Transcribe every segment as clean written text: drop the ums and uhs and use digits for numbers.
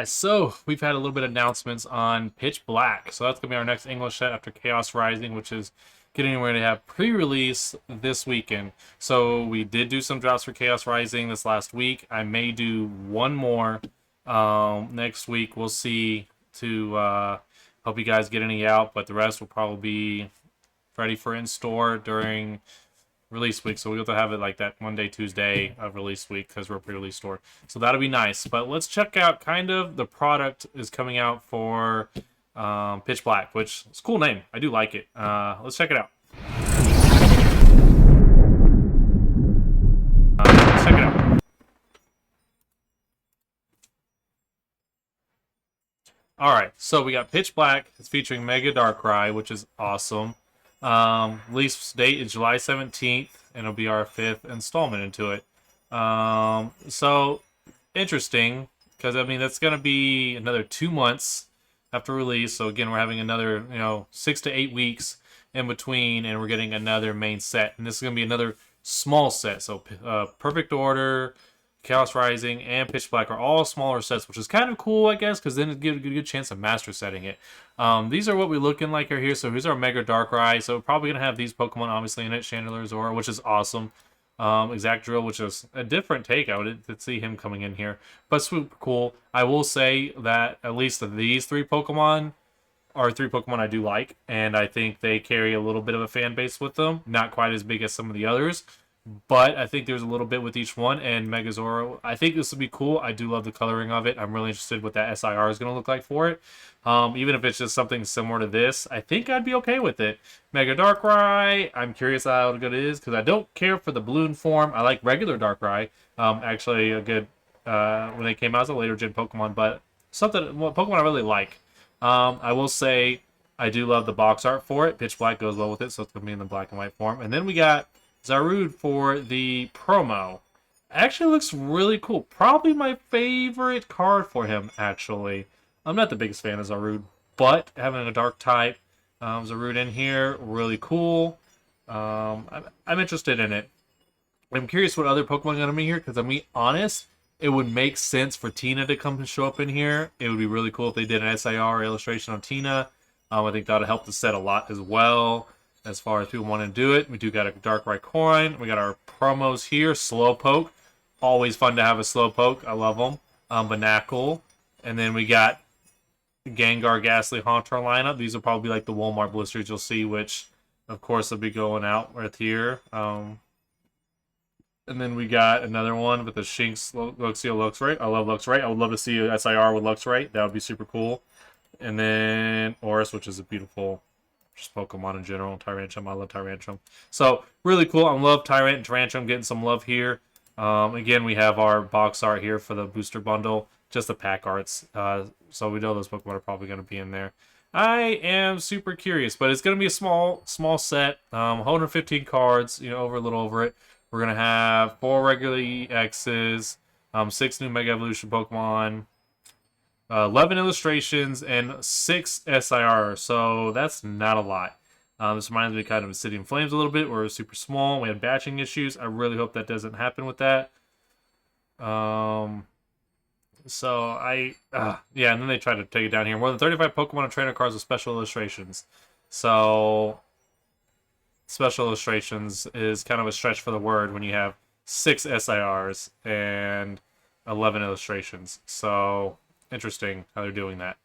So we've had a little bit of announcements on Pitch Black. So that's gonna be our next English set after Chaos Rising, which is getting ready to have pre-release this weekend. So we did do some drops for Chaos Rising this last week. I may do one more next week. We'll see to help you guys get any out, but the rest will probably be ready for in store during release week. So we'll have to have it like that Monday, Tuesday of release week because we're a pre-release store. So that'll be nice. But let's check out kind of the product is coming out for Pitch Black, which is a cool name. I do like it. Let's check it out. Let's check it out. All right, so we got Pitch Black. It's featuring Mega Darkrai, which is awesome. Release date is July 17th, and it'll be our 5th installment into it. So interesting, because I mean that's gonna be another 2 months after release. So again, we're having another 6 to 8 weeks in between, and we're getting another main set, and this is gonna be another small set. So Perfect Order, Chaos Rising, and Pitch Black are all smaller sets, which is kind of cool, I guess, because then it gives a good chance of master setting it. These are what we're looking like right here. So here's our Mega Darkrai. So we're probably going to have these Pokemon, obviously, in it. Chandelure, Zora, which is awesome. Exact Drill, which is a different take. I would see him coming in here. But super cool. I will say that at least these three Pokemon are three Pokemon I do like. And I think they carry a little bit of a fan base with them. Not quite as big as some of the others. But I think there's a little bit with each one, and Megazord, I think this would be cool. I do love the coloring of it. I'm really interested what that SIR is going to look like for it. Even if it's just something similar to this, I think I'd be okay with it. Mega Darkrai, I'm curious how good it is, because I don't care for the balloon form. I like regular Darkrai. Actually, a good, when they came out as a later gen Pokemon, but Pokemon I really like. I will say, I do love the box art for it. Pitch Black goes well with it, so it's going to be in the black and white form. And then we got Zarude for the promo. Actually looks really cool. Probably my favorite card for him, actually. I'm not the biggest fan of Zarude, but having a dark type Zarude in here, really cool. I'm interested in it. I'm curious what other Pokemon are going to be here, because I'm being honest, it would make sense for Tina to come and show up in here. It would be really cool if they did an SIR illustration on Tina. I think that would help the set a lot as well. As far as people want to do it, we do got a Darkrai coin. We got our promos here. Slowpoke, always fun to have a Slowpoke. I love them. Binacle, and then we got Gengar, Ghastly, Haunter lineup. These will probably be like the Walmart blisters you'll see, which of course will be going out right here. And then we got another one with the Shinx, Luxio, Luxray. I love Luxray. I would love to see a SIR with Luxray. That would be super cool. And then Oris, which is a beautiful just Pokemon in general. Tyrantrum, I love Tyrantrum. So, really cool. I love Tyrant and Tyrantrum getting some love here. Again, we have our box art here for the booster bundle. Just the pack arts. So we know those Pokemon are probably going to be in there. I am super curious, but it's going to be a small set. 115 cards, a little over it. We're going to have 4 regular EXs, 6 new Mega Evolution Pokemon, 11 illustrations, and 6 SIR, so that's not a lot. This reminds me kind of City in Flames a little bit, where it was super small. We had batching issues. I really hope that doesn't happen with that. Yeah, and then they tried to take it down here. More than 35 Pokemon and trainer cards with special illustrations. So, special illustrations is kind of a stretch for the word when you have 6 SIRs and 11 illustrations. So, interesting how they're doing that.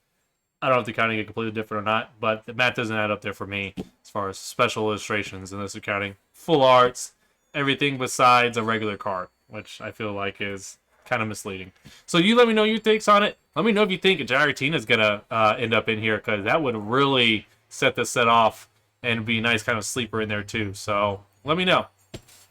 I don't know if they're counting it completely different or not, but the math doesn't add up there for me as far as special illustrations, unless they're counting full arts, everything besides a regular card, which I feel like is kind of misleading. So you let me know your takes on it. Let me know if you think Giratina is going to end up in here, because that would really set this set off and be a nice kind of sleeper in there too. So let me know.